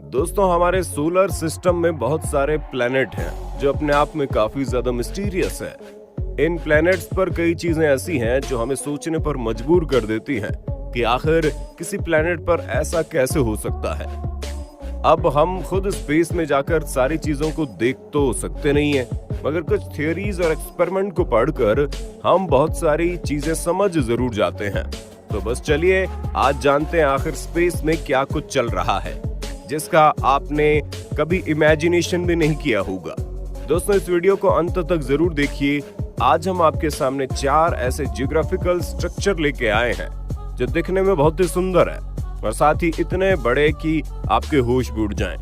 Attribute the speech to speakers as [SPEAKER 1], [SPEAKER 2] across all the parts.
[SPEAKER 1] दोस्तों, हमारे solar system में बहुत सारे प्लैनेट हैं जो अपने आप में काफी ज्यादा मिस्टीरियस है। इन प्लैनेट्स पर कई चीजें ऐसी हैं जो हमें सोचने पर मजबूर कर देती हैं कि आखिर किसी प्लैनेट पर ऐसा कैसे हो सकता है। अब हम खुद स्पेस में जाकर सारी चीजों को देख तो सकते नहीं हैं, मगर कुछ थियोरीज और एक्सपेरिमेंट को पढ़कर हम बहुत सारी चीजें समझ जरूर जाते हैं। तो बस चलिए आज जानते हैं आखिर स्पेस में क्या कुछ चल रहा है जिसका आपने कभी इमेजिनेशन भी नहीं किया होगा। दोस्तों, इस वीडियो को अंत तक जरूर देखिए। आज हम आपके सामने 4 ऐसे जियोग्राफिकल स्ट्रक्चर लेके आए हैं जो दिखने में बहुत ही सुंदर है और साथ ही इतने बड़े कि आपके होश उड़ जाएं।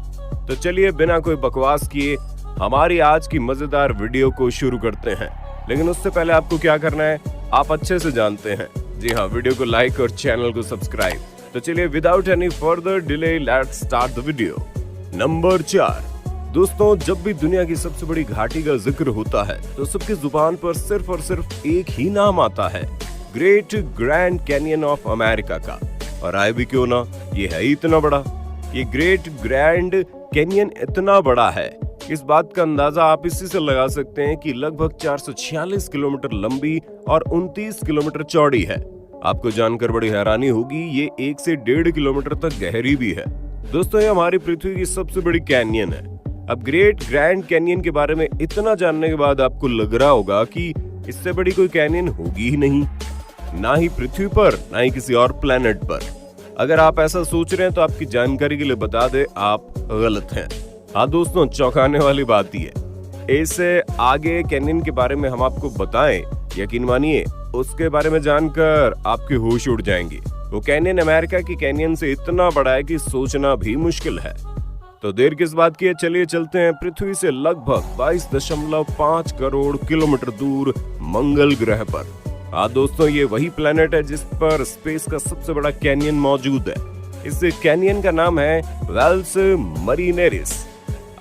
[SPEAKER 1] तो चलिए बिना कोई बकवास किए हमारी आज की मजेदार वीडियो को शुरू करते हैं। लेकिन उससे पहले आपको क्या करना है आप अच्छे से जानते हैं। जी हाँ, वीडियो को लाइक और चैनल को सब्सक्राइब। तो चलिए without any further delay let's start the video. Number 4। दोस्तों, जब भी दुनिया की सबसे बड़ी घाटी का जिक्र होता है तो सबकी जुबान पर सिर्फ और सिर्फ एक ही नाम आता है, great grand canyon of America का। और आए भी क्यों ना, ये है ही इतना बड़ा। ये ग्रेट ग्रैंड कैनियन इतना बड़ा है, इस बात का अंदाजा आप इसी से लगा सकते हैं कि लगभग 446 किलोमीटर लंबी और 29 किलोमीटर चौड़ी है। आपको जानकर बड़ी हैरानी होगी, ये 1 से 1.5 किलोमीटर तक गहरी भी है। दोस्तों, ये हमारी पृथ्वी की सबसे बड़ी कैनियन है। अब ग्रेट ग्रैंड कैनियन के बारे में इतना जानने के बाद आपको लग रहा होगा कि इससे बड़ी कोई कैनियन होगी ही नहीं, ना ही पृथ्वी पर ना ही किसी और प्लेनेट पर। अगर आप ऐसा सोच रहे हैं तो आपकी जानकारी के लिए बता दें, आप गलत हैं। हाँ दोस्तों, चौंकाने वाली बात ही है। इससे आगे कैनियन के बारे में हम आपको बताएं, यकीन मानिए उसके बारे में जानकर आपके होश उड़ जाएंगे। वो कैनियन अमेरिका की कैनियन से इतना बड़ा है कि सोचना भी मुश्किल है। तो देर किस बात की है, चलिए चलते हैं पृथ्वी से लगभग 22.5 करोड़ किलोमीटर दूर मंगल ग्रह पर। हाँ दोस्तों, ये वही प्लेनेट है जिस पर स्पेस का सबसे बड़ा कैनियन मौजूद है। इस कैनियन का नाम है वेल्स मरीनेरिस।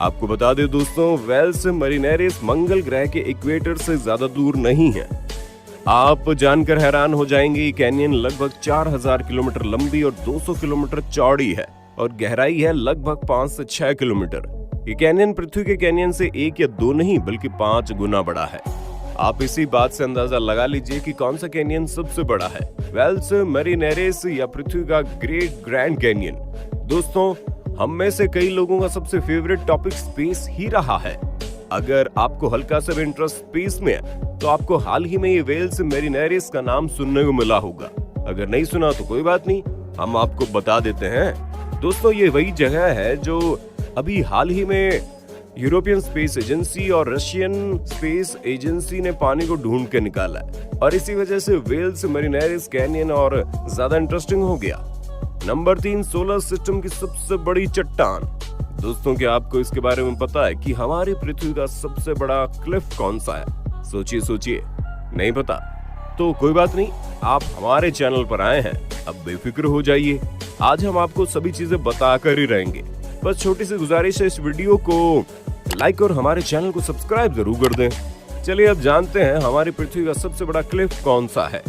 [SPEAKER 1] आपको बता दें दोस्तों, वेल्स मरीनेरिस मंगल ग्रह के इक्वेटर से ज्यादा दूर नहीं है। आप जानकर हैरान हो जाएंगे, कैनियन लगभग 4000 किलोमीटर लंबी और 200 किलोमीटर चौड़ी है और गहराई है लगभग 5 से 6 किलोमीटर। ये कैनियन पृथ्वी के कैनियन से 1 या 2 नहीं बल्कि 5 गुना बड़ा है। आप इसी बात से अंदाजा लगा लीजिए कि कौन सा कैनियन सबसे बड़ा है, वेल्स मरीनेरिस या पृथ्वी का ग्रेट ग्रैंड कैनियन। दोस्तों, हम में से कई लोगों का सबसे फेवरेट टॉपिक स्पेस ही रहा है। अगर आपको हल्का सा भी इंटरेस्ट स्पेस में है तो आपको हाल ही में ये वेल्स मरीनेरिस का नाम सुनने को मिला होगा। अगर नहीं सुना तो कोई बात नहीं, हम आपको बता देते हैं। दोस्तों, ये वही जगह है जो अभी हाल ही में यूरोपियन स्पेस एजेंसी और रशियन स्पेस एजेंसी ने पानी को ढूंढ के निकाला है और इसी वजह से वेल्स मरीनेरिस कैनियन और ज्यादा इंटरेस्टिंग हो गया। नंबर 3, सोलर सिस्टम की सबसे बड़ी चट्टान। दोस्तों, क्या आपको इसके बारे में पता है कि हमारी पृथ्वी का सबसे बड़ा क्लिफ कौन सा है? सोचिए सोचिए, नहीं पता तो कोई बात नहीं, आप हमारे चैनल पर आए हैं, अब बेफिक्र हो जाइए। आज हम आपको सभी चीजें बताकर ही रहेंगे। बस छोटी सी गुजारिश है, इस वीडियो को लाइक और हमारे चैनल को सब्सक्राइब जरूर कर दें। चलिए अब जानते हैं हमारी पृथ्वी का सबसे बड़ा क्लिफ कौन सा है।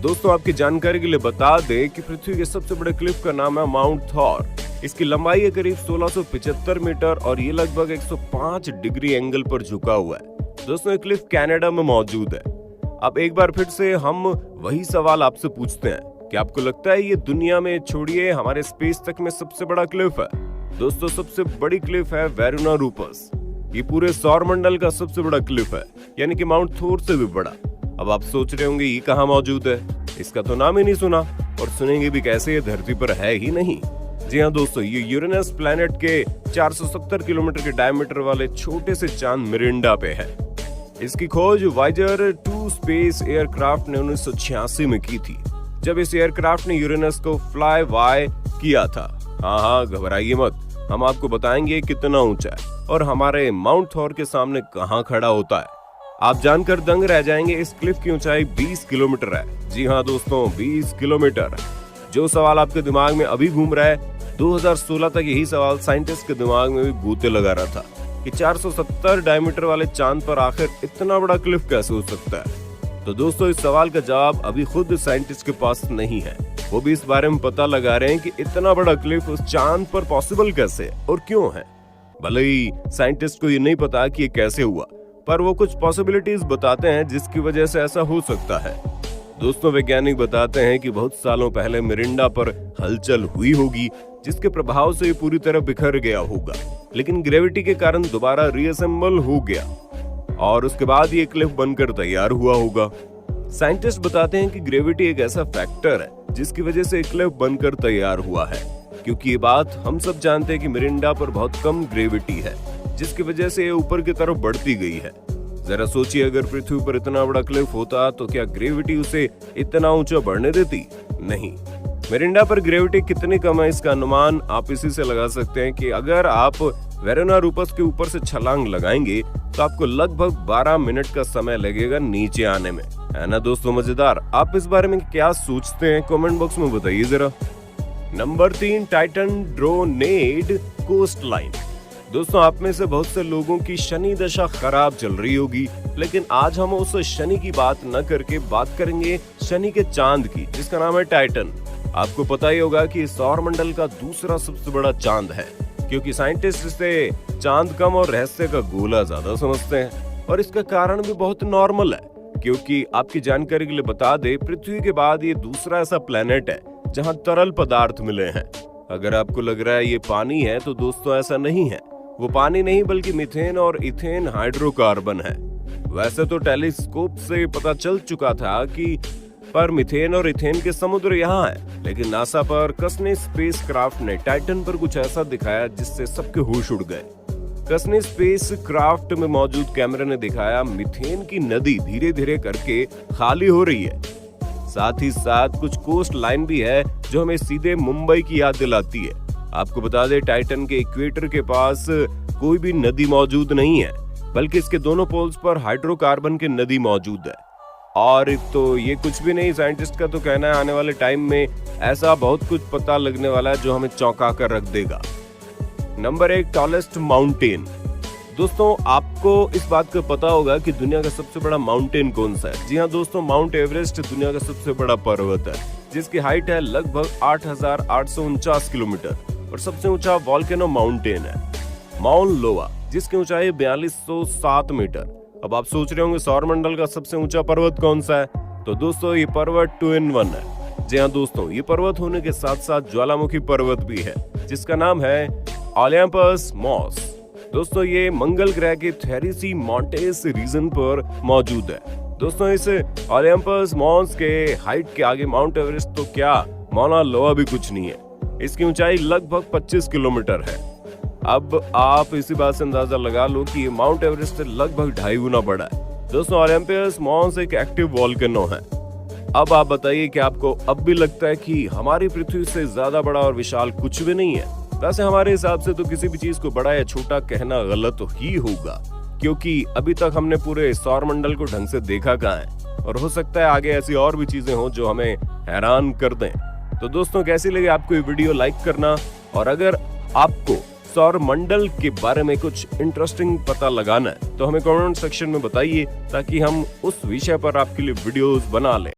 [SPEAKER 1] दोस्तों, आपकी जानकारी के लिए बता दें कि पृथ्वी के सबसे बड़े क्लिफ का नाम है माउंट थॉर। इसकी लंबाई है करीब 1675 मीटर और ये लगभग 105 डिग्री एंगल पर झुका हुआ है। दोस्तों, ये क्लिफ कनाडा में मौजूद है। अब एक बार फिर से हम वही सवाल आपसे पूछते हैं कि आपको लगता है ये दुनिया में छोड़िए हमारे स्पेस तक में सबसे बड़ा क्लिफ है? दोस्तों, सबसे बड़ी क्लिफ है वेरुना रूपस। ये पूरे सौर मंडल का सबसे बड़ा क्लिफ है, यानी कि माउंट थोर से भी बड़ा। अब आप सोच रहे होंगे ये कहाँ मौजूद है, इसका तो नाम ही नहीं सुना और सुनेंगे भी कैसे, ये धरती पर है ही नहीं। जी हाँ दोस्तों, ये यूरेनस प्लैनेट के 470 किलोमीटर के डायमीटर वाले छोटे से चांद मिरिंडा पे है। इसकी खोज वाइजर 2 स्पेस एयरक्राफ्ट ने 1986 में की थी, जब इस एयरक्राफ्ट ने यूरेनस को फ्लाई बाय किया था। हाँ, घबराइए मत, हम आपको बताएंगे कितना ऊंचा है और हमारे माउंट थॉर के सामने कहाँ खड़ा होता है। आप जानकर दंग रह जाएंगे, इस क्लिफ की ऊंचाई 20 किलोमीटर है। जी हाँ दोस्तों, 20 किलोमीटर। जो सवाल आपके दिमाग में अभी घूम रहा है, 2016 तक यही सवाल साइंटिस्ट के दिमाग में भी गूते लगा रहा था कि 470 डायमीटर वाले चांद पर आखिर इतना बड़ा क्लिफ कैसे हो सकता है। तो दोस्तों इस सवाल का जवाब अभी खुद साइंटिस्ट के पास नहीं है। वो भी इस बारे में पता लगा रहे हैं कि इतना बड़ा क्लिफ उस चांद पर पॉसिबल कैसे और क्यों है। भले ही साइंटिस्ट को ये नहीं पता कि ये कैसे हुआ, पर वो कुछ पॉसिबिलिटीज बताते हैं जिसकी वजह से ऐसा हो सकता है। दोस्तों वैज्ञानिक बताते हैं कि बहुत सालों पहले मिरिंडा पर हलचल हुई होगी, जिसके प्रभाव से ये पूरी तरह बिखर गया होगा, लेकिन ग्रेविटी के कारण दोबारा रीअसेंबल हो गया और उसके बाद ये क्लिफ बनकर तैयार हुआ होगा। साइंटिस्ट बताते हैं कि ग्रेविटी एक ऐसा फैक्टर है जिसकी वजह से क्लिफ बनकर तैयार हुआ है, क्योंकि ये बात हम सब जानते हैं कि मिरिंडा पर बहुत कम ग्रेविटी है, जिसकी वजह से ये ऊपर की तरफ बढ़ती गई है। जरा सोचिए, अगर पृथ्वी पर इतना बड़ा क्लिफ होता तो क्या ग्रेविटी उसे इतना ऊंचा बढ़ने देती? नहीं। मिरिंडा पर ग्रेविटी कितनी कम है इसका अनुमान आप इसी से लगा सकते हैं कि अगर आप वेरोना रूपस के ऊपर से छलांग लगाएंगे तो आपको लगभग 12 मिनट का समय लगेगा नीचे आने में। है ना दोस्तों मजेदार? आप इस बारे में क्या सोचते हैं कमेंट बॉक्स में बताइए जरा। Number 3, Titan drowned coast line. दोस्तों आप में से बहुत से लोगों की शनि दशा खराब चल रही होगी, लेकिन आज हम उस शनि की बात न करके बात करेंगे शनि के चांद की, जिसका नाम है टाइटन। आपको पता ही होगा कि सौर मंडल का दूसरा सबसे बड़ा चांद है, क्योंकि साइंटिस्ट इसे चांद कम और रहस्य का गोला ज्यादा समझते हैं। और इसका कारण भी बहुत नॉर्मल है, क्योंकि आपकी जानकारी के लिए बता दे, पृथ्वी के बाद ये दूसरा ऐसा प्लेनेट है जहां तरल पदार्थ मिले हैं। अगर आपको लग रहा है ये पानी है, तो दोस्तों ऐसा नहीं है। वो पानी नहीं बल्कि मीथेन और इथेन हाइड्रोकार्बन है। वैसे तो टेलीस्कोप से पता चल चुका था कि पर मीथेन और इथेन के समुद्र यहाँ है, लेकिन नासा पर कसने स्पेसक्राफ्ट ने टाइटन पर कुछ ऐसा दिखाया जिससे सबके होश उड़ गए। कसने स्पेसक्राफ्ट में मौजूद कैमरे ने दिखाया मीथेन की नदी धीरे धीरे करके खाली हो रही है। साथ ही साथ कुछ कोस्ट लाइन भी है जो हमें सीधे मुंबई की याद दिलाती है। आपको बता दें, टाइटन के इक्वेटर के पास कोई भी नदी मौजूद नहीं है, बल्कि इसके दोनों पोल्स पर हाइड्रोकार्बन की नदी मौजूद है। और तो ये कुछ भी नहीं, साइंटिस्ट का तो कहना है आने वाले टाइम में ऐसा बहुत कुछ पता लगने वाला है जो हमें चौंका कर रख देगा। Number 1, tallest mountain. दोस्तों आपको इस बात का पता होगा कि दुनिया का सबसे बड़ा माउंटेन कौन सा है? जी हाँ दोस्तों, माउंट एवरेस्ट दुनिया का सबसे बड़ा पर्वत है, जिसकी हाइट है लगभग 8,849 किलोमीटर। और सबसे ऊंचा वोल्केनो माउंटेन है माउंट लोआ, जिसकी ऊंचाई 4207 मीटर। अब आप सोच रहे होंगे सौर मंडल का सबसे ऊंचा पर्वत कौन सा है? तो दोस्तों ये पर्वत 2 in 1 है। जी हाँ दोस्तों, ये पर्वत होने के साथ साथ ज्वालामुखी पर्वत भी है, जिसका नाम है ओलंपस मॉस। दोस्तों ये मंगल ग्रह के थेरेसी मॉन्टेस रीजन पर मौजूद है। दोस्तों इस ओलंपस मॉस के हाइट के आगे माउंट एवरेस्ट तो क्या, माउना लोआ भी कुछ नहीं है। इसकी ऊंचाई लगभग 25 किलोमीटर है। अब आप इसी बात से अंदाजा लगा लो कि ये माउंट एवरेस्ट से लगभग 2.5 गुना बड़ा है। दोस्तों ओलंपस मॉस एक एक्टिव वोल्केनो है। अब आप बताइए कि आपको अब भी लगता है कि हमारी पृथ्वी से ज्यादा बड़ा और विशाल कुछ भी नहीं है? वैसे हमारे हिसाब से तो किसी भी चीज को बड़ा या छोटा कहना गलत ही होगा, क्योंकि अभी तक हमने पूरे सौर मंडल को ढंग से देखा कहाँ है, और हो सकता है आगे ऐसी और भी चीजें हों जो हमें हैरान कर दें। तो दोस्तों कैसी लगी आपको ये वीडियो? लाइक करना, और अगर आपको सौर मंडल के बारे में कुछ इंटरेस्टिंग पता लगाना है तो हमें कमेंट सेक्शन में बताइए, ताकि हम उस विषय पर आपके लिए वीडियोस बना लें।